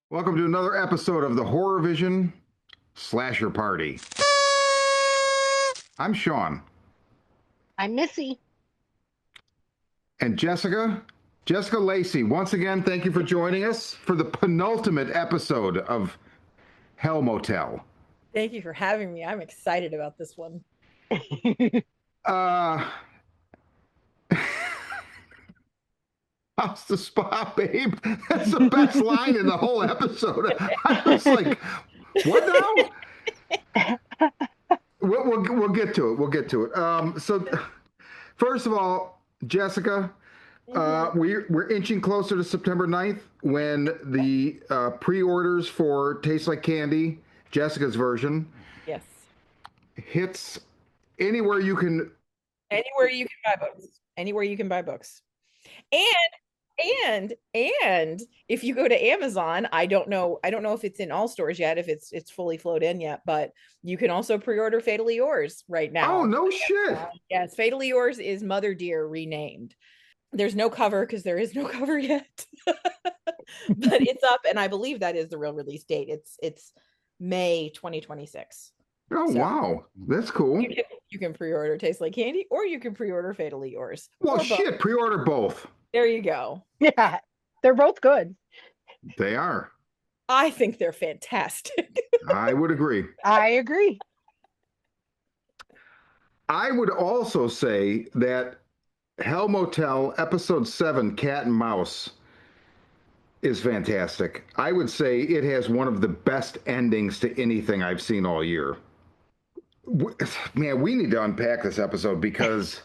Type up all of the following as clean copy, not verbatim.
Welcome to another episode of the Horror Vision Slasher Party. I'm Sean. I'm Missy. And Jessica Lacey, once again, thank you for joining us for the penultimate episode of Hell Motel. Thank you for having me. I'm excited about this one. Uh, how's the spa, babe? That's the best line in the whole episode. I was like, what now? We'll get to it. We'll get to it. So, first of all, Jessica, we're inching closer to September 9th when the pre-orders for Tastes Like Candy, Jessica's version, Yes. hits anywhere you can. Anywhere you can buy books. Anywhere you can buy books. And if you go to Amazon, I don't know if it's in all stores yet, if it's fully flowed in yet, but you can also pre-order Fatally Yours right now. Oh, no shit. Yes, Fatally Yours is Mother Dear renamed. There's no cover because there is no cover yet. But it's up, and I believe that is the real release date. It's May 2026. Oh, So, wow. That's cool. You can pre-order Taste Like Candy, or you can pre-order Fatally Yours. Well, shit, pre-order both. There you go. Yeah, they're both good. They are. I think they're fantastic. I would agree. I agree. I would also say that Hell Motel Episode 7, Cat and Mouse, is fantastic. I would say it has one of the best endings to anything I've seen all year. Man, we need to unpack this episode because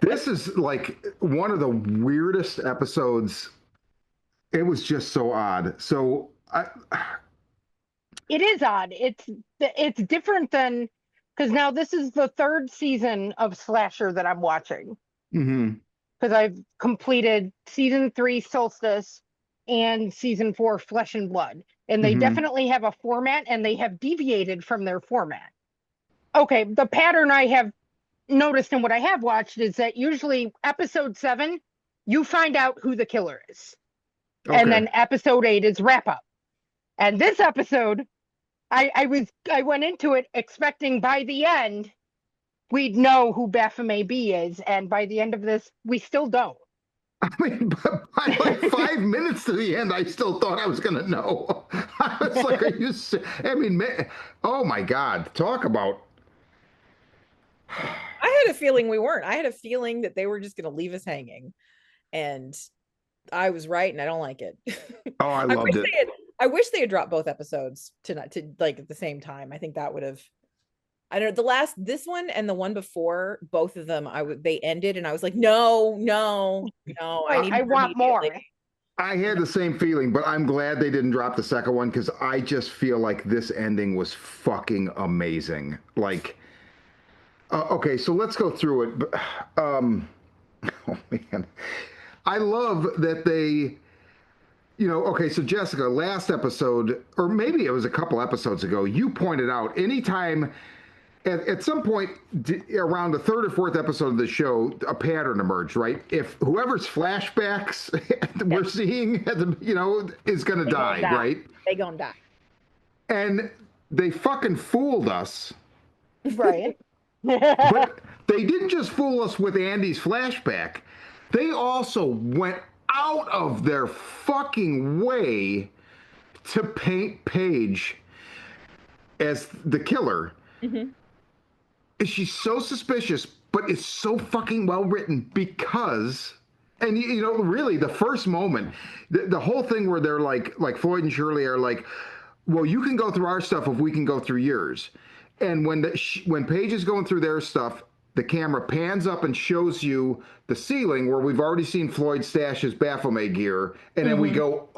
this is like one of the weirdest episodes. It was just so odd. So It is odd. It's different than because now this is the third season of Slasher that I'm watching because I've completed season 3 Solstice and season 4 Flesh and Blood, and they definitely have a format, and they have deviated from their format. Okay, the pattern I have noticed and what I have watched is that usually episode 7, you find out who the killer is. Okay. And then episode 8 is wrap up. And this episode, I went into it expecting by the end we'd know who Baphomet B is, and by the end of this, we still don't. I mean, by like 5 minutes to the end, I still thought I was going to know. I was like, are you? I mean, oh my God, talk about. I had a feeling we weren't. I had a feeling that they were just going to leave us hanging, and I was right, and I don't like it. Oh, I loved it. I wish they had dropped both episodes to like at the same time. I think that would have. I don't know, this one and the one before, both of them, they ended, and I was like, no, I want more. I had the same feeling, but I'm glad they didn't drop the second one because I just feel like this ending was fucking amazing. Like, okay, so let's go through it. Oh man, I love that they. Okay, so Jessica, last episode, or maybe it was a couple episodes ago, you pointed out anytime, at some point around the third or fourth episode of the show, a pattern emerged, right? If whoever's flashbacks we're seeing, is going to die, right? They gonna die. And they fucking fooled us. Right. But they didn't just fool us with Andy's flashback. They also went out of their fucking way to paint Paige as the killer. She's so suspicious, but it's so fucking well written because, and really the first moment, the whole thing where they're like Floyd and Shirley are like, well, you can go through our stuff if we can go through yours. And when Paige is going through their stuff, the camera pans up and shows you the ceiling where we've already seen Floyd stash his Baphomet gear. And then we go,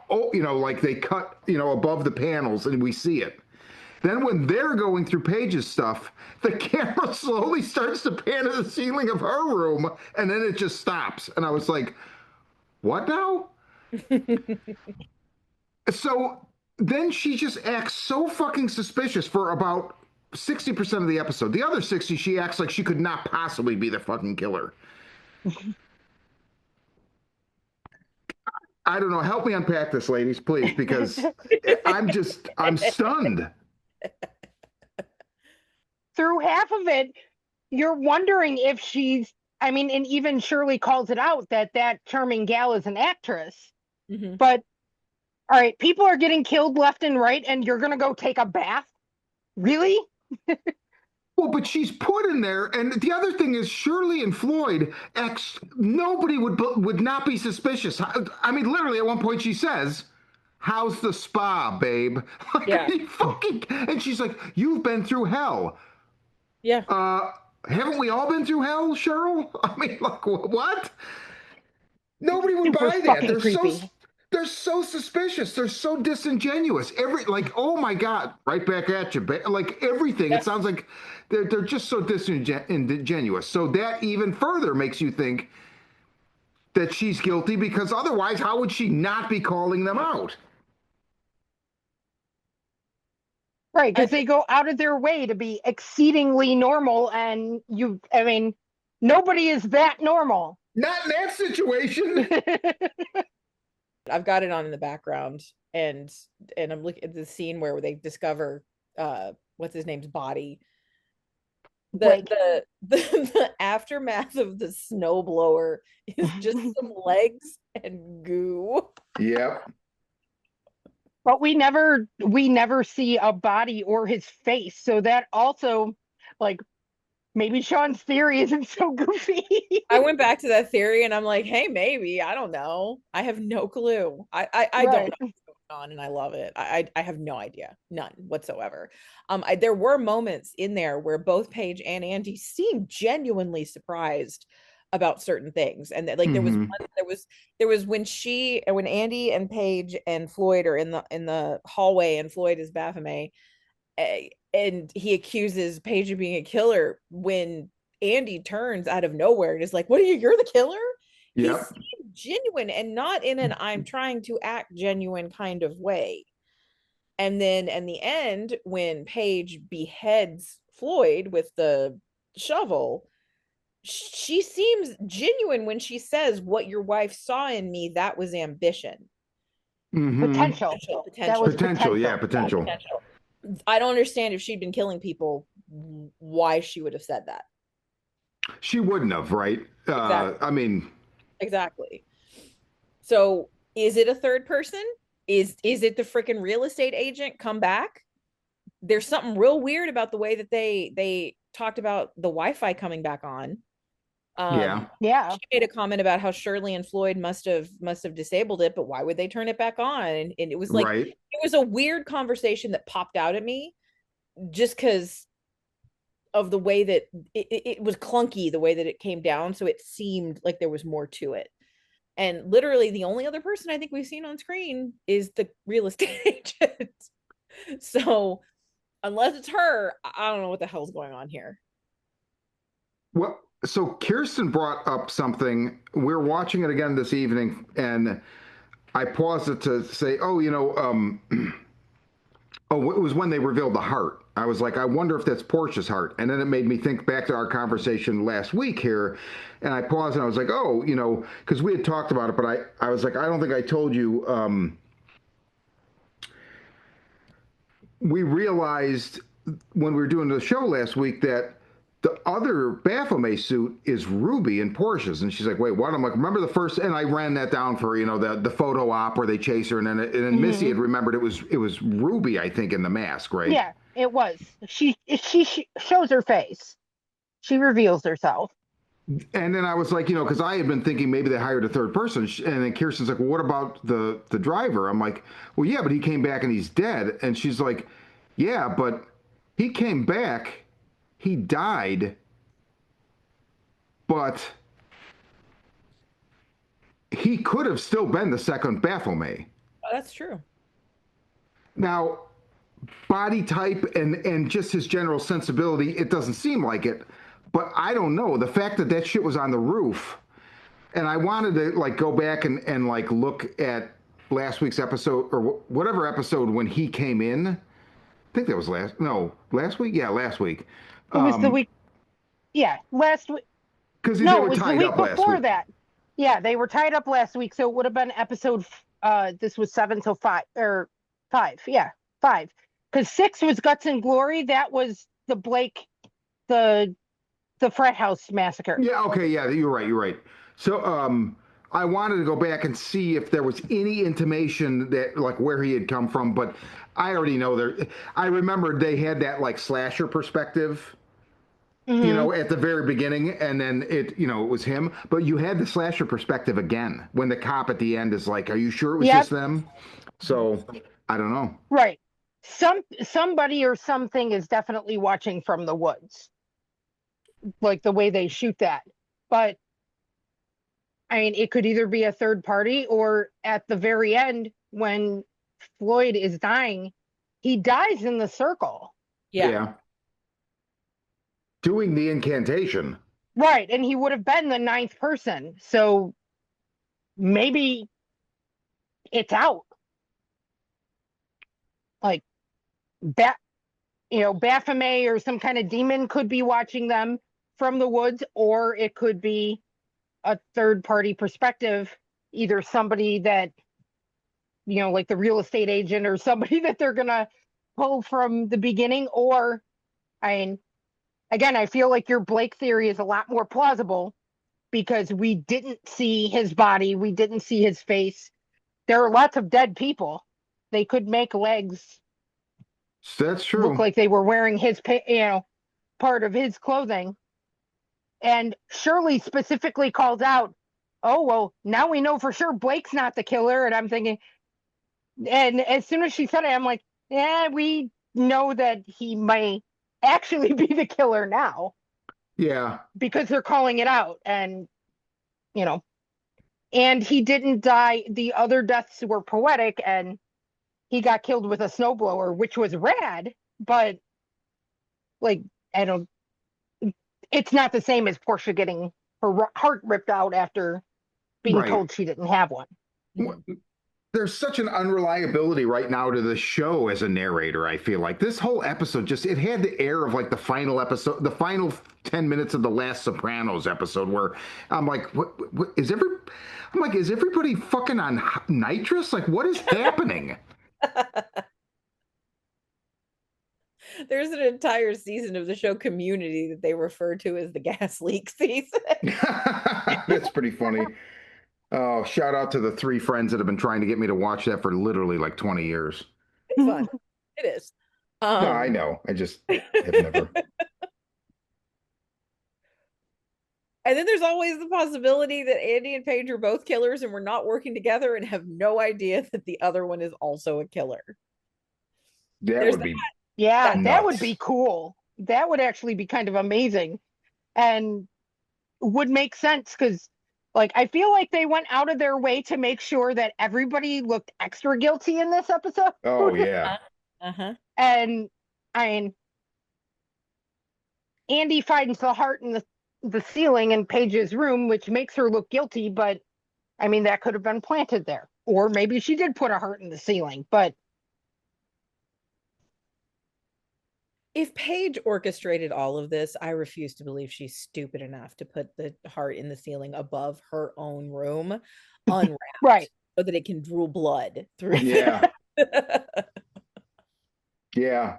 like they cut, above the panels and we see it. Then when they're going through Paige's stuff, the camera slowly starts to pan to the ceiling of her room and then it just stops. And I was like, what now? So then she just acts so fucking suspicious for about 60% of the episode. The other 60, she acts like she could not possibly be the fucking killer. I don't know. Help me unpack this, ladies, please, because I'm stunned. Through half of it, you're wondering if she's, I mean, and even Shirley calls it out that charming gal is an actress. Mm-hmm. But, all right, people are getting killed left and right, and you're going to go take a bath? Really? Well, but she's put in there, and the other thing is Shirley and Floyd. Nobody would not be suspicious. I mean, literally, at one point she says, "How's the spa, babe?" Like, Yeah. and she's like, "You've been through hell." Yeah. Haven't we all been through hell, Cheryl? I mean, like, what? Nobody would Super buy that. fucking creepy. They're so suspicious. They're so disingenuous. Oh my God, right back at you. Like everything. Yeah. It sounds like they're just so disingenuous. So that even further makes you think that she's guilty, because otherwise, how would she not be calling them out? Right, because they go out of their way to be exceedingly normal, and I mean, nobody is that normal. Not in that situation. I've got it on in the background, and I'm looking at the scene where they discover what's his name's body. The aftermath of the snowblower is just some legs and goo. Yep. But we never see a body or his face, so that also, like, maybe Sean's theory isn't so goofy. I went back to that theory and I'm like, hey, maybe. I don't know. I have no clue. I Right. don't know what's going on, and I love it. I have no idea. None whatsoever. There were moments in there where both Paige and Andy seemed genuinely surprised about certain things. And that, like, Mm-hmm. there was when Andy and Paige and Floyd are in the hallway, and Floyd is Baphomet, and he accuses Paige of being a killer, when Andy turns out of nowhere and is like, "What are you? You're the killer?" Yep. He's genuine, and not in an "I'm trying to act genuine" kind of way. And then in the end, when Paige beheads Floyd with the shovel, she seems genuine when she says, "What your wife saw in me, that was ambition." Mm-hmm. Potential. That was potential. Yeah, potential. I don't understand, if she'd been killing people, why she would have said that. She wouldn't have, right? Exactly. I mean, exactly. So is it a third person? Is it the freaking real estate agent come back? There's something real weird about the way that they talked about the Wi-Fi coming back on. Yeah. She made a comment about how Shirley and Floyd must have disabled it, but why would they turn it back on? And it was like, right. It was a weird conversation that popped out at me, just because of the way that it was clunky, the way that it came down. So it seemed like there was more to it. And literally the only other person I think we've seen on screen is the real estate agent. So unless it's her, I don't know what the hell's going on here. Well, so Kirsten brought up something. We're watching it again this evening, and I paused it to say, oh, oh, it was when they revealed the heart. I was like, I wonder if that's Portia's heart. And then it made me think back to our conversation last week here. And I paused and I was like, oh, because we had talked about it, but I was like, I don't think I told you. We realized when we were doing the show last week that the other Baphomet suit is Ruby and Portia's. And she's like, wait, what? I'm like, remember the first, and I ran that down for, the photo op where they chase her. And then Missy had remembered it was Ruby, I think, in the mask, right? Yeah, it was. She shows her face. She reveals herself. And then I was like, because I had been thinking maybe they hired a third person. And then Kirsten's like, well, what about the driver? I'm like, well, yeah, but he came back and he's dead. And she's like, yeah, but he came back. He died, but he could have still been the second Baphomet. Oh, that's true. Now, body type and just his general sensibility, it doesn't seem like it. But I don't know. The fact that shit was on the roof, and I wanted to go back and look at last week's episode, or whatever episode when he came in. I think that was last week. Yeah, last week. It was the week. Yeah, last week. Because no, it was the week before that. Yeah, they were tied up last week, so it would have been episode. This was 7 till 5 or 5. Yeah, 5. Because 6 was Guts and Glory. That was the Blake, the frat house massacre. Yeah, okay, yeah, you're right, you're right. So, I wanted to go back and see if there was any intimation that, like, where he had come from, but I already know there. I remember they had that, like, slasher perspective, at the very beginning, and then it was him. But you had the slasher perspective again when the cop at the end is like, "Are you sure it was just them?" So, I don't know. Right. Somebody or something is definitely watching from the woods, like the way they shoot that. But I mean, it could either be a third party or at the very end when Floyd is dying, he dies in the circle. Yeah. Doing the incantation. Right. And he would have been the 9th person. So maybe it's out. Like Baphomet or some kind of demon could be watching them from the woods, or it could be a third party perspective, either somebody that, like the real estate agent or somebody that they're going to pull from the beginning. Or, I mean, again, I feel like your Blake theory is a lot more plausible because we didn't see his body. We didn't see his face. There are lots of dead people. They could make legs That's true. look like they were wearing his, part of his clothing. And Shirley specifically calls out, "Oh, well, now we know for sure Blake's not the killer." And I'm thinking, and as soon as she said it, I'm like, yeah, we know that he may actually be the killer now. Yeah. Because they're calling it out. And, and he didn't die. The other deaths were poetic, and he got killed with a snowblower, which was rad, but like, it's not the same as Portia getting her heart ripped out after being told she didn't have one. There's such an unreliability right now to the show as a narrator. I feel like this whole episode it had the air of like the final episode, the final 10 minutes of the last Sopranos episode, where I'm like, what is everybody fucking on nitrous? Like, what is happening? There's an entire season of the show Community that they refer to as the gas leak season. That's pretty funny. Oh, shout out to the 3 friends that have been trying to get me to watch that for literally like 20 years. It's fun. It is. No, I know. I just have never. And then there's always the possibility that Andy and Paige are both killers and we're not working together and have no idea that the other one is also a killer. That would be. Yeah, that would be cool. That would actually be kind of amazing and would make sense because, like, I feel like they went out of their way to make sure that everybody looked extra guilty in this episode. Oh, yeah. And, I mean, Andy finds the heart in the ceiling in Paige's room, which makes her look guilty, but, I mean, that could have been planted there. Or maybe she did put a heart in the ceiling, but if Paige orchestrated all of this, I refuse to believe she's stupid enough to put the heart in the ceiling above her own room, unwrapped, right, so that it can drool blood through. Yeah. Yeah,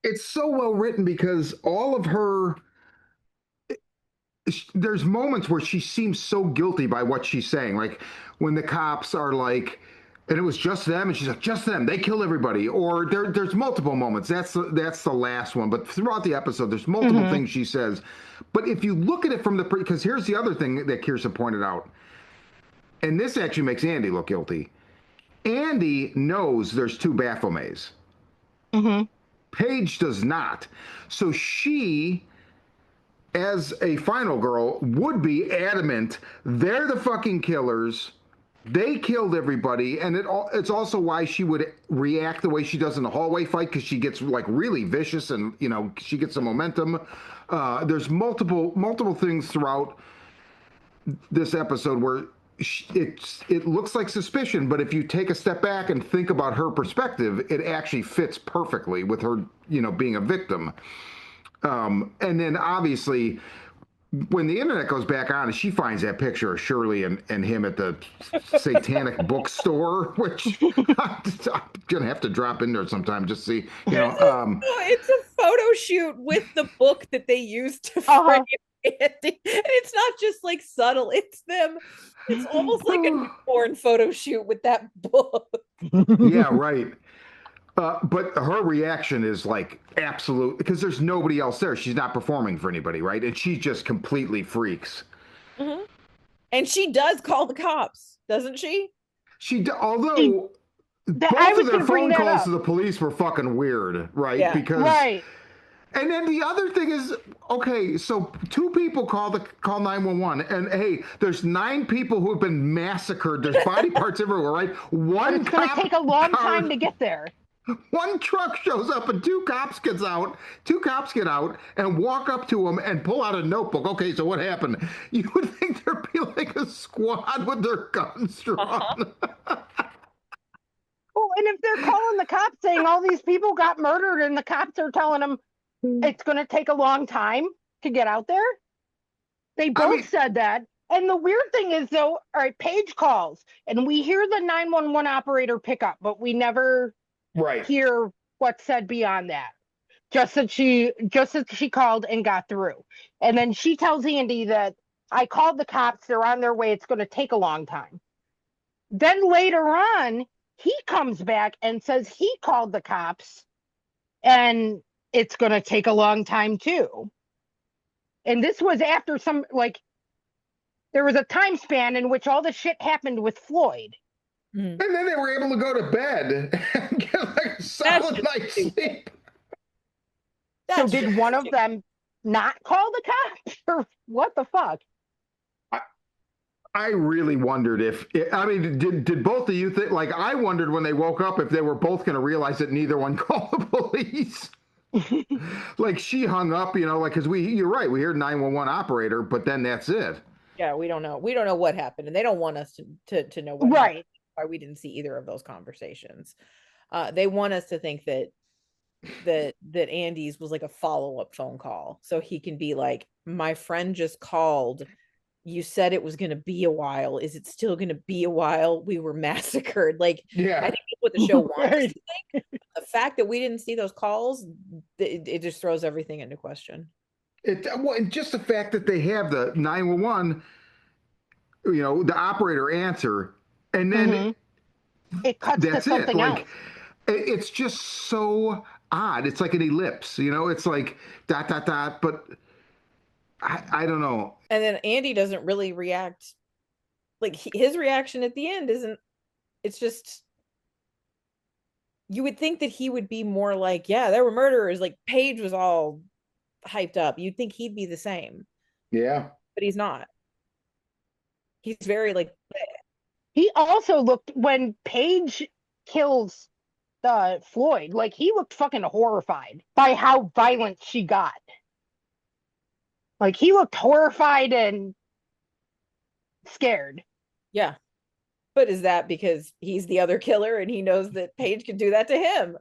it's so well written because all of her. There's moments where she seems so guilty by what she's saying, like when the cops are like, and it was just them, and she's like, just them, they killed everybody. Or there's multiple moments. That's the last one. But throughout the episode, there's multiple things she says. But if you look at it from because here's the other thing that Kirsten pointed out, and this actually makes Andy look guilty. Andy knows there's 2 Baphomets. Paige does not. So she, as a final girl, would be adamant they're the fucking killers. They killed everybody, and it's also why she would react the way she does in the hallway fight, because she gets like really vicious, and she gets some momentum. There's multiple things throughout this episode where it looks like suspicion, but if you take a step back and think about her perspective, it actually fits perfectly with her, being a victim. And then obviously when the internet goes back on and she finds that picture of Shirley and him at the satanic bookstore, which I'm gonna have to drop in there sometime just see, you know. It's a photo shoot with the book that they used to frame Andy. And it's not just like subtle, it's them. It's almost like a newborn photo shoot with that book. Yeah, right. But her reaction is like absolute, because there's nobody else there. She's not performing for anybody, right? And she just completely freaks. Mm-hmm. And she does call the cops, doesn't she? Although both of their phone calls to the police were fucking weird, right? Yeah. Because right. And then the other thing is, okay, so 2 people call 911, and hey, there's 9 people who have been massacred. There's body parts everywhere, right? It's going to take a long time to get there. One truck shows up and 2 cops get out and walk up to him and pull out a notebook. Okay, so what happened? You would think there'd be like a squad with their guns drawn. Well, and if they're calling the cops saying all these people got murdered and the cops are telling them it's going to take a long time to get out there, they both said that. And the weird thing is, though, all right, Paige calls and we hear the 911 operator pick up, but we never hear what's said beyond that. Just that she called and got through. And then she tells Andy that I called the cops, they're on their way, it's going to take a long time. Then later on, he comes back and says he called the cops and it's going to take a long time too. And this was after there was a time span in which all the shit happened with Floyd. And then they were able to go to bed and get like a solid night's sleep. So did one of them not call the cops or what the fuck? I really wondered did both of you think, like, I wondered when they woke up if they were both going to realize that neither one called the police. Like, she hung up, like, because you're right, we heard 911 operator, but then that's it. Yeah, we don't know what happened, and they don't want us to know what happened, why we didn't see either of those conversations. They want us to think that Andy's was like a follow-up phone call, so he can be like, my friend just called, you said it was going to be a while, is it still going to be a while, we were massacred. Like, yeah, I think that's what the show wants us to think. The fact that we didn't see those calls, it just throws everything into question. And just the fact that they have the 911, the operator answer, and then it cuts to something else. It's just so odd. It's like an ellipse, it's like ... but I don't know. And then Andy doesn't really react. Like, his reaction at the end isn't, it's just, you would think that he would be more like, yeah, there were murderers. Like, Paige was all hyped up. You'd think he'd be the same. Yeah. But he's not. He's very like, he also looked, when Paige kills Floyd, like, he looked fucking horrified by how violent she got. Like, he looked horrified and scared. Yeah. But is that because he's the other killer and he knows that Paige can do that to him?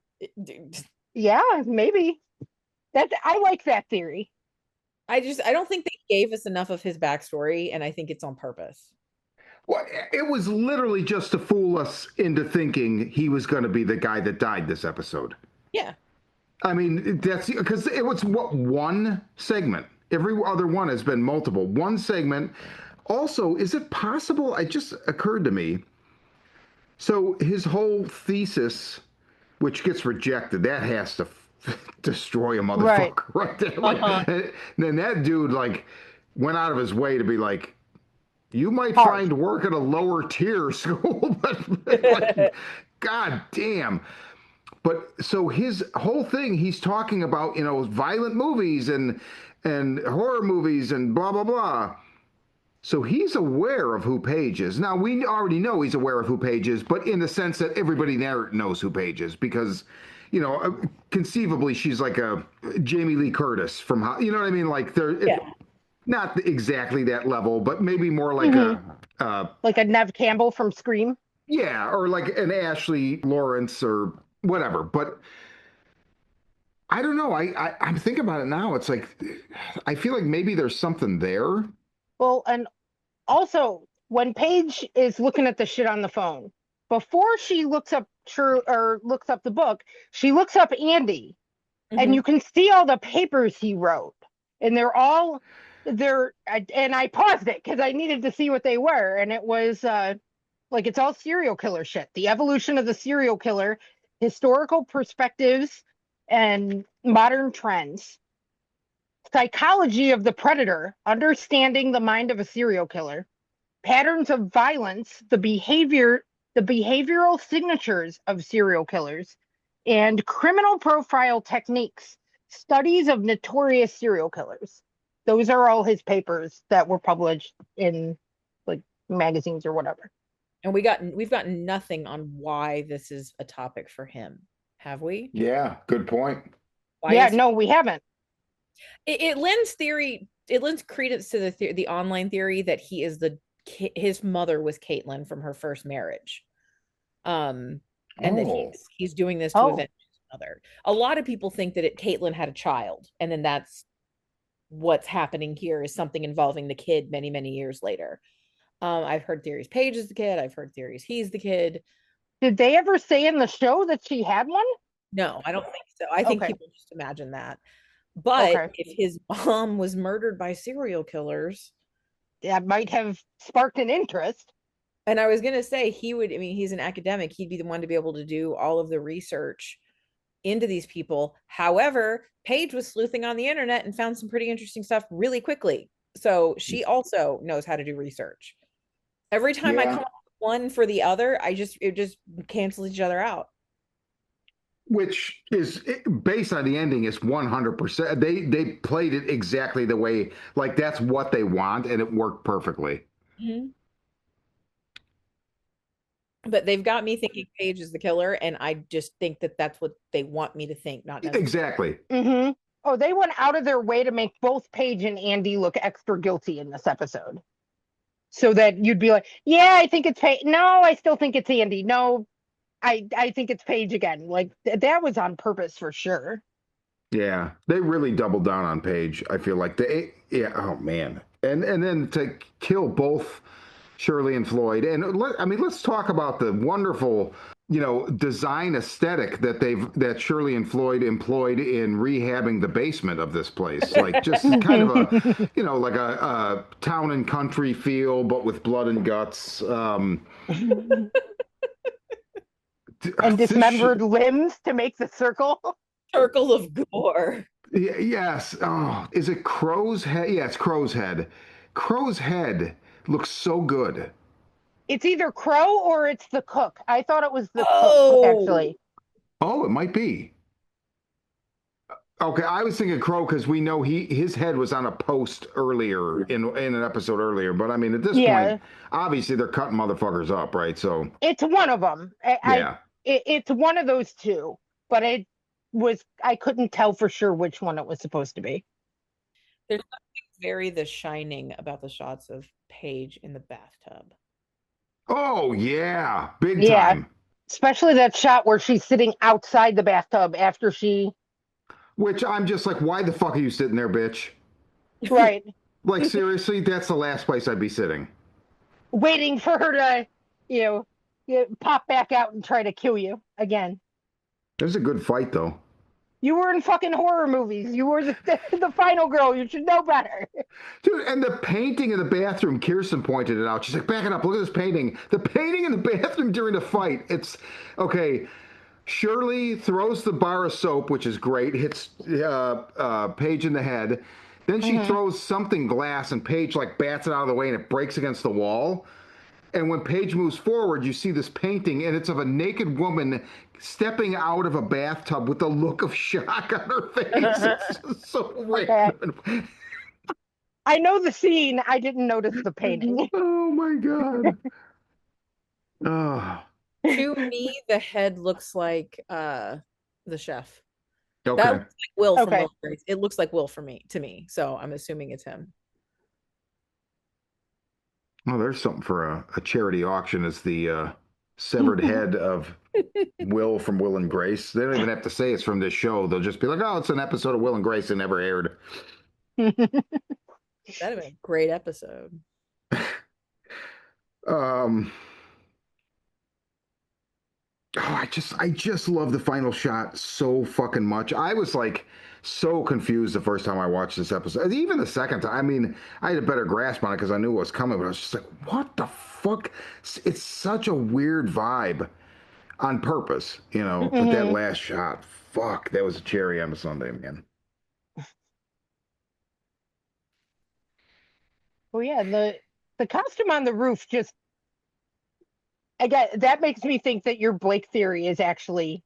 Yeah, maybe. I like that theory. I don't think they gave us enough of his backstory, and I think it's on purpose. Well, it was literally just to fool us into thinking he was going to be the guy that died this episode. Yeah. I mean, that's because it was one segment. Every other one has been multiple. One segment. Also, is it possible? It just occurred to me. So his whole thesis, which gets rejected, that has to destroy a motherfucker right there. Like, and then that dude went out of his way to be like, you might find work at a lower tier school, but God damn. But so his whole thing, he's talking about, violent movies and horror movies and blah, blah, blah. So he's aware of who Paige is. Now, we already know he's aware of who Paige is, but in the sense that everybody there knows who Paige is because, conceivably she's like a Jamie Lee Curtis from, what I mean? Like, not exactly that level, but maybe more like like a Neve Campbell from Scream. Yeah, or like an Ashley Lawrence or whatever. But I don't know. I'm thinking about it now. It's like I feel like maybe there's something there. Well, and also when Paige is looking at the shit on the phone, before she looks up true or looks up the book, she looks up Andy, and you can see all the papers he wrote, and they're and I paused it because I needed to see what they were, and it was like it's all serial killer shit. The evolution of the serial killer, historical perspectives, and modern trends. Psychology of the predator, understanding the mind of a serial killer, patterns of violence, the behavioral signatures of serial killers, and criminal profile techniques, studies of notorious serial killers. Those are all his papers that were published in like magazines or whatever. And we've gotten nothing on why this is a topic for him, have we? Yeah, good point. Why yeah, no, we haven't. It lends credence to the online theory that his mother was Caitlyn from her first marriage. And that he's doing this to avenge his mother. A lot of people think that Caitlyn had a child, and then that's what's happening here is something involving the kid many, many years later. I've heard theories Paige is the kid. I've heard theories he's the kid. Did they ever say in the show that she had one? No, I don't think so. I think people just imagine that. But if his mom was murdered by serial killers, that might have sparked an interest. And I was going to say he's an academic. He'd be the one to be able to do all of the research into these people. However, Paige was sleuthing on the internet and found some pretty interesting stuff really quickly. So she also knows how to do research. Every time I come up with one for the other, it just cancels each other out. Which is based on the ending is 100%. They played it exactly the way, like that's what they want, and it worked perfectly. Mm-hmm. But they've got me thinking Paige is the killer, and I just think that that's what they want me to think, not necessarily. Exactly. Mm-hmm. Oh, they went out of their way to make both Paige and Andy look extra guilty in this episode. So that you'd be like, yeah, I think it's Paige. No, I still think it's Andy. No, I think it's Paige again. Like that was on purpose for sure. Yeah, they really doubled down on Paige. I feel like oh man. And then to kill both Shirley and Floyd. And let's talk about the wonderful, design aesthetic that Shirley and Floyd employed in rehabbing the basement of this place. Like just kind of a, like a town and country feel, but with blood and guts. And dismembered limbs to make the circle. Circle of gore. Yes. Oh, is it Crow's head? Yeah, it's Crow's head. Crow's head looks so good. It's either Crow or it's the cook. I thought it was the cook, actually. Oh, it might be. Okay, I was thinking Crow because we know his head was on a post earlier in an episode earlier. But I mean, at this point, obviously they're cutting motherfuckers up, right? So it's one of them. It's one of those two, but I couldn't tell for sure which one it was supposed to be. There's something very The Shining about the shots of Paige in the bathtub. Oh yeah, big time. Especially that shot where she's sitting outside the bathtub after she. Which I'm just like, why the fuck are you sitting there, bitch? Right. Like seriously, that's the last place I'd be sitting. Waiting for her to, pop back out and try to kill you again. It was a good fight, though. You were in fucking horror movies. You were the final girl. You should know better. Dude, and the painting in the bathroom, Kirsten pointed it out. She's like, back it up. Look at this painting. The painting in the bathroom during the fight. It's, okay, Shirley throws the bar of soap, which is great, hits Paige in the head. Then she throws something glass, and Paige, bats it out of the way, and it breaks against the wall. And when Paige moves forward, you see this painting, and it's of a naked woman stepping out of a bathtub with a look of shock on her face. It's just so random. I know the scene. I didn't notice the painting. Oh, my God. Oh. To me, the head looks like the chef. Okay. That looks like Will from Will Grace. It looks like Will to me. So I'm assuming it's him. Well, there's something for a charity auction as the severed head of Will from Will and Grace. They don't even have to say it's from this show. They'll just be like, "Oh, it's an episode of Will and Grace that never aired." That'd have been a great episode. Um, oh, I just love the final shot so fucking much. I was like so confused the first time I watched this episode. Even the second time, I mean, I had a better grasp on it because I knew what was coming, but I was just like, what the fuck? It's such a weird vibe on purpose, you know. But that last shot, fuck, that was a cherry on the Sunday, man. Oh yeah, the costume on the roof just again that makes me think that your Blake theory is actually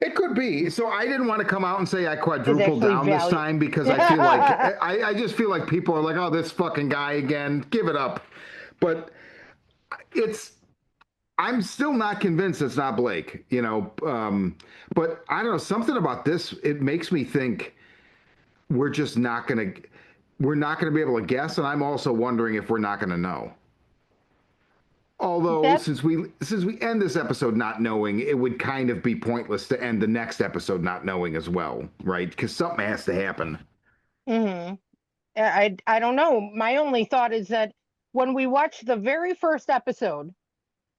It could be. So I didn't want to come out and say I quadrupled down this value. time because I feel like I just feel like people are like, oh, this fucking guy again, give it up. But it's I'm still not convinced it's not Blake, you know. But I don't know, something about this, it makes me think we're just not gonna we're not gonna be able to guess, and I'm also wondering if we're not gonna know. Although That's since we end this episode not knowing, it would kind of be pointless to end the next episode not knowing as well, right? Because something has to happen. I don't know. My only thought is that when we watched the very first episode,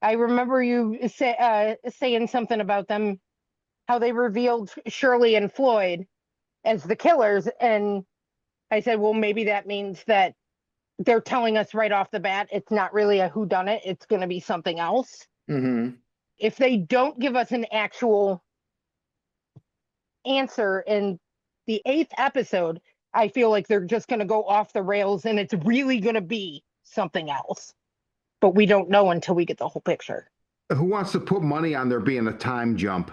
I remember you saying something about them, how they revealed Shirley and Floyd as the killers, and I said, well, maybe that means that they're telling us right off the bat it's not really a whodunit, it's going to be something else. If they don't give us an actual answer in the 8th episode, I feel like they're just going to go off the rails and it's really going to be something else. But we don't know until we get the whole picture. Who wants to put money on there being a time jump?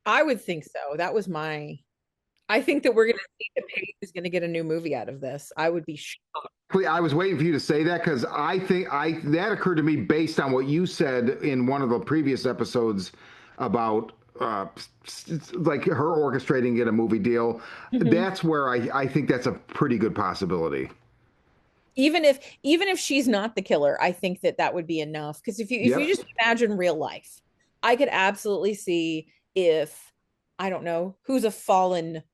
I would think so. That was my. I think that we're going to see that Paige is going to get a new movie out of this. I would be shocked. I was waiting for you to say that because I think that occurred to me based on what you said in one of the previous episodes about like her orchestrating get a movie deal. That's where I think that's a pretty good possibility. Even if she's not the killer, I think that would be enough. Because if you just imagine real life, I could absolutely see if I don't know who's a fallen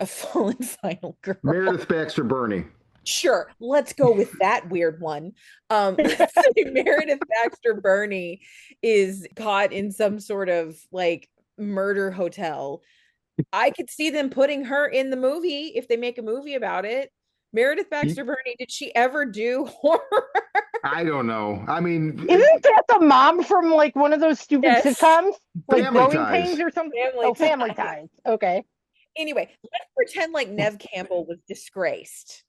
final girl. Meredith Baxter Burney. Sure, let's go with that weird one. Meredith Baxter Burney is caught in some sort of like murder hotel. I could see them putting her in the movie if they make a movie about it. Meredith Baxter Burney, did she ever do horror? I don't know. I mean, isn't that the mom from like one of those stupid sitcoms, like Growing Pains or something? Family Ties. Okay. Anyway, let's pretend like Neve Campbell was disgraced.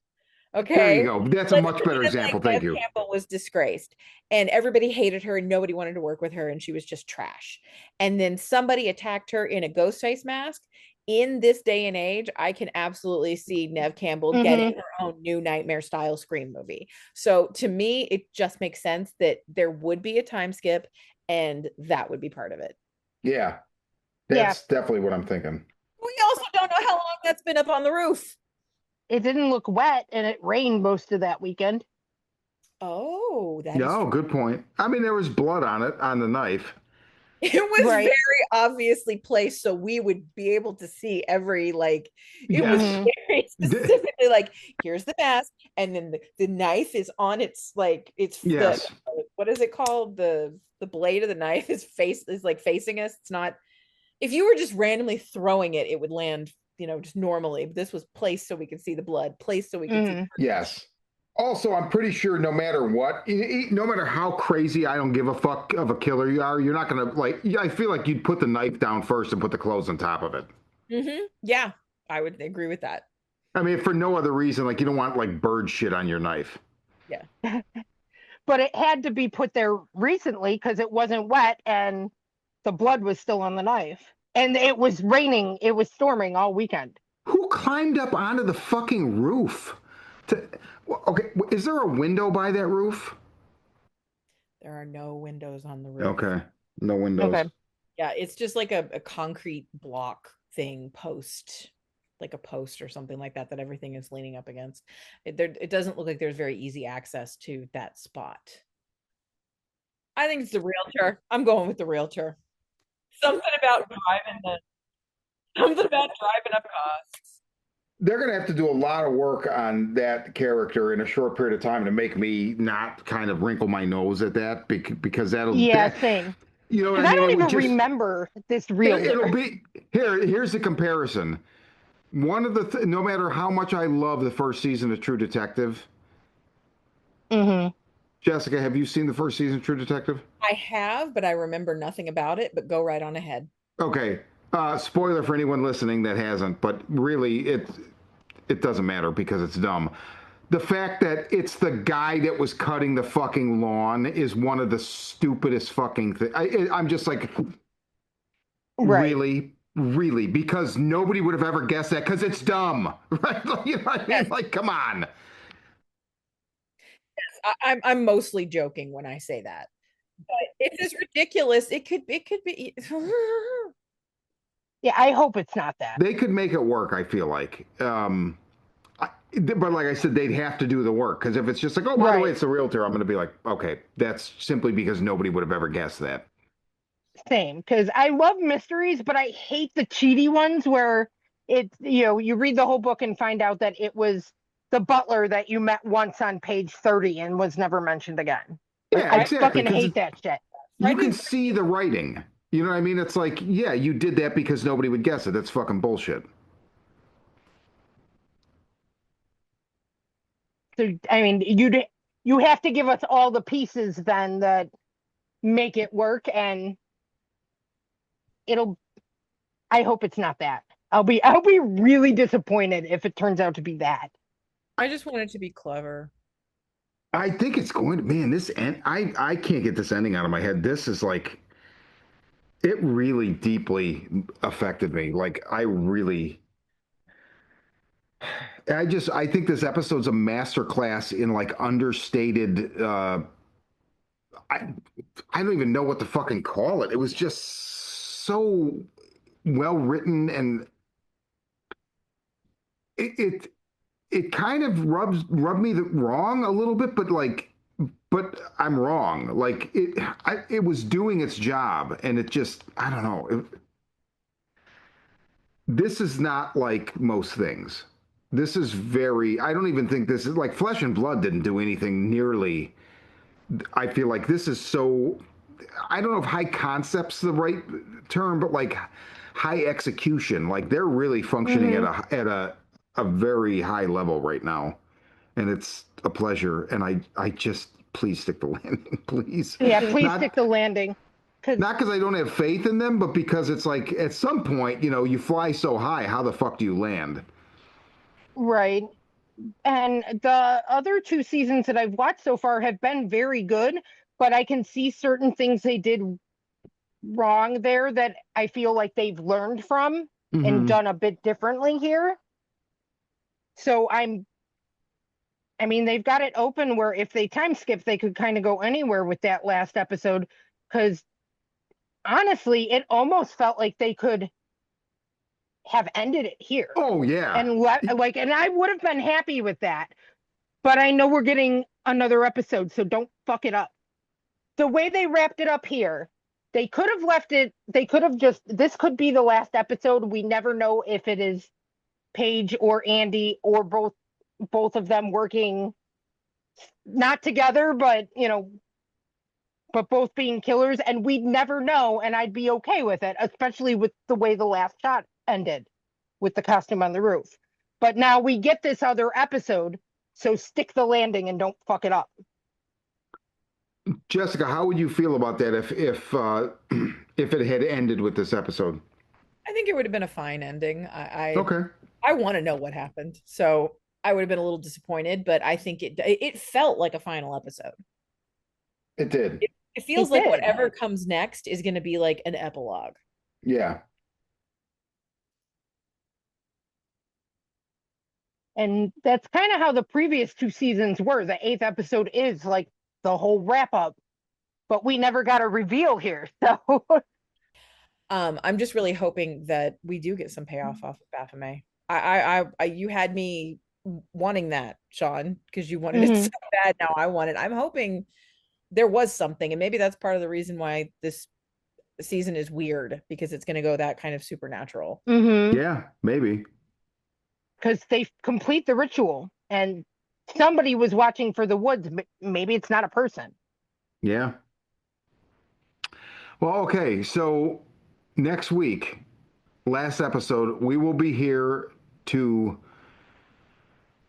Okay. There you go. That's a much better example. Thank you. Neve Campbell was disgraced and everybody hated her and nobody wanted to work with her and she was just trash. And then somebody attacked her in a ghost face mask. In this day and age, I can absolutely see Neve Campbell getting her own new nightmare style Scream movie. So to me, it just makes sense that there would be a time skip and that would be part of it. Yeah. That's definitely what I'm thinking. We also don't know how long that's been up on the roof. It didn't look wet and it rained most of that weekend. Oh, good point. I mean, there was blood on it, on the knife. It was very obviously placed so we would be able to see every like it was very specifically like here's the mask and then the knife is on its like it's what is it called, the blade of the knife is like facing us. It's not, if you were just randomly throwing it, it would land, you know, just normally. This was placed so we could see the blood, placed so we could see. Yes. Also, I'm pretty sure no matter what, no matter how crazy I don't give a fuck of a killer you are, you're not going to, like, I feel like you'd put the knife down first and put the clothes on top of it. Yeah, I would agree with that. I mean, for no other reason, like you don't want, like, bird shit on your knife. Yeah. But it had to be put there recently because it wasn't wet and the blood was still on the knife. And it was raining, it was storming all weekend. Who climbed up onto the fucking roof? Okay, is there a window by that roof? There are no windows on the roof. Okay, no windows. Okay. Yeah, it's just like a concrete block thing, post, like a post or something like that everything is leaning up against. It doesn't look like there's very easy access to that spot. I think it's the realtor. I'm going with the realtor. Something about driving up costs. They're going to have to do a lot of work on that character in a short period of time to make me not kind of wrinkle my nose at that because Yeah, that, same. you know what I Because I mean? It don't would even just, remember this it'll realtor. be here's the comparison. One of no matter how much I love the first season of True Detective, Hmm. Jessica, have you seen the first season of True Detective? I have, but I remember nothing about it, but go right on ahead. Okay. Spoiler for anyone listening that hasn't, but really it doesn't matter because it's dumb. The fact that it's the guy that was cutting the fucking lawn is one of the stupidest fucking things. I'm just like, Right. really, really, because nobody would have ever guessed that because it's dumb, right? You know what I mean? Yes, Like, come on. I'm mostly joking when I say that. But it's as ridiculous. It could be. Yeah, I hope it's not that. They could make it work. I feel like. But like I said, they'd have to do the work because if it's just like, oh, by the way, Right. it's a realtor, I'm going to be like, okay, that's simply because nobody would have ever guessed that. Same. Because I love mysteries, but I hate the cheaty ones where you read the whole book and find out that it was the butler that you met once on page 30 and was never mentioned again. Yeah, I exactly. fucking Because hate that shit. you can see the writing. You know what I mean? It's like, yeah, you did that because nobody would guess it. That's fucking bullshit. So I mean, you have to give us all the pieces then that make it work, and it'll. I hope it's not that. I'll be really disappointed if it turns out to be that. I just want it to be clever. I think it's going to, man, this end, I can't get this ending out of my head. This is like, it really deeply affected me. Like, I think this episode's a masterclass in like understated, I, I don't even know what to fucking call it. It was just so well written and it it kind of rubbed me wrong a little bit, but like, but I'm wrong. Like it was doing its job, and it just, I don't know. This is not like most things. This is very. I don't even think this is like Flesh and Blood didn't do anything nearly. I feel like this is so. I don't know if high concept's the right term, but like high execution. Like they're really functioning Hmm. at a very high level right now, and it's a pleasure. And I just please stick the landing, please. Yeah, please Not stick the landing. Because not because I don't have faith in them, but because it's like at some point, you know, you fly so high, how the fuck do you land? right. And the other two seasons that I've watched so far have been very good, but I can see certain things they did wrong there that I feel like they've learned from and Mm-hmm. done a bit differently here. So I mean, they've got it open where if they time skip, they could kind of go anywhere with that last episode. Because honestly, it almost felt like they could have ended it here Oh yeah. and and I would have been happy with that. But I know we're getting another episode, so don't fuck it up. The way they wrapped it up here, they could have left it. They could have just. This could be the last episode. We never know if it is Paige or Andy or both of them working not together, but but both being killers, and we'd never know, and I'd be okay with it, especially with the way the last shot ended with the costume on the roof. But now we get this other episode, so stick the landing and don't fuck it up. Jessica, how would you feel about that if if it had ended with this episode? I think it would have been a fine ending. Okay. I want to know what happened. So I would have been a little disappointed, but I think it felt like a final episode. It did. It feels It like did. whatever comes next is going to be like an epilogue. Yeah. And that's kind of how the previous two seasons were. The eighth episode is like the whole wrap up, but we never got a reveal here. So I'm just really hoping that we do get some payoff off of Baphomet. You had me wanting that, Sean, because you wanted it mhm. so bad. Now I want it. I'm hoping there was something, and maybe that's part of the reason why this season is weird, because it's going to go that kind of supernatural. Yeah, maybe. Because they complete the ritual and somebody was watching for the woods. Maybe it's not a person. Yeah. Well, okay. So next week, last episode, we will be here to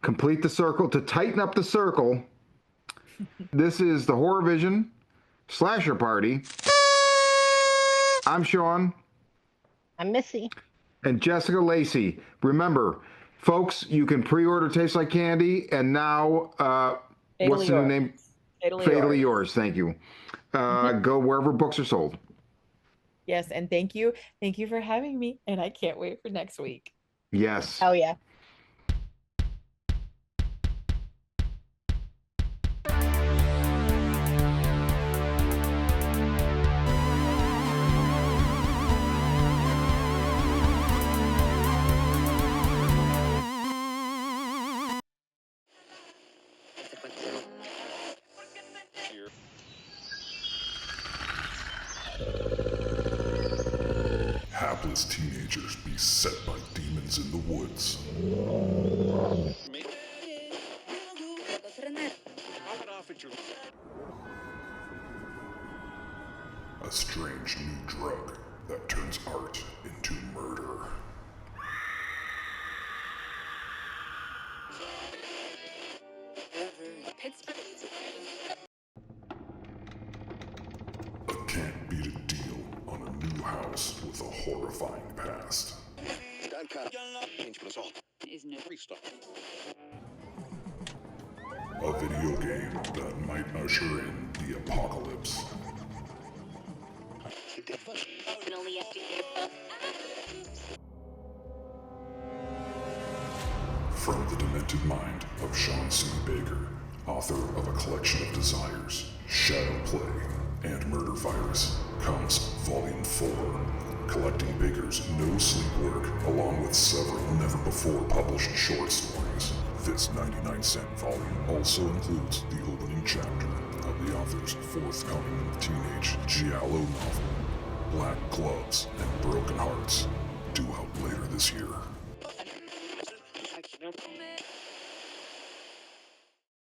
complete the circle, to tighten up the circle. This is the Horror Vision Slasher Party. I'm Sean. I'm Missy. And Jessica Lacey. Remember, folks, you can pre-order Tastes Like Candy, and now, what's the new name? Fatally Yours. Thank you. Go wherever books are sold. Yes, and thank you for having me, and I can't wait for next week. Yes. Oh yeah. Hapless teenagers beset by demons in the woods. A strange new drug that turns art into murder. A can't beat a deal on a new house with a horrifying past. A video game that might usher in the apocalypse. From the demented mind of Sean C. Baker, author of A Collection of Desires, Shadow Play, and Murder Virus, comes Volume 4, collecting Baker's no sleep work along with several never-before-published short stories. This 99-cent volume also includes the opening chapter of the author's forthcoming teenage giallo novel, Black Gloves and Broken Hearts, due out later this year.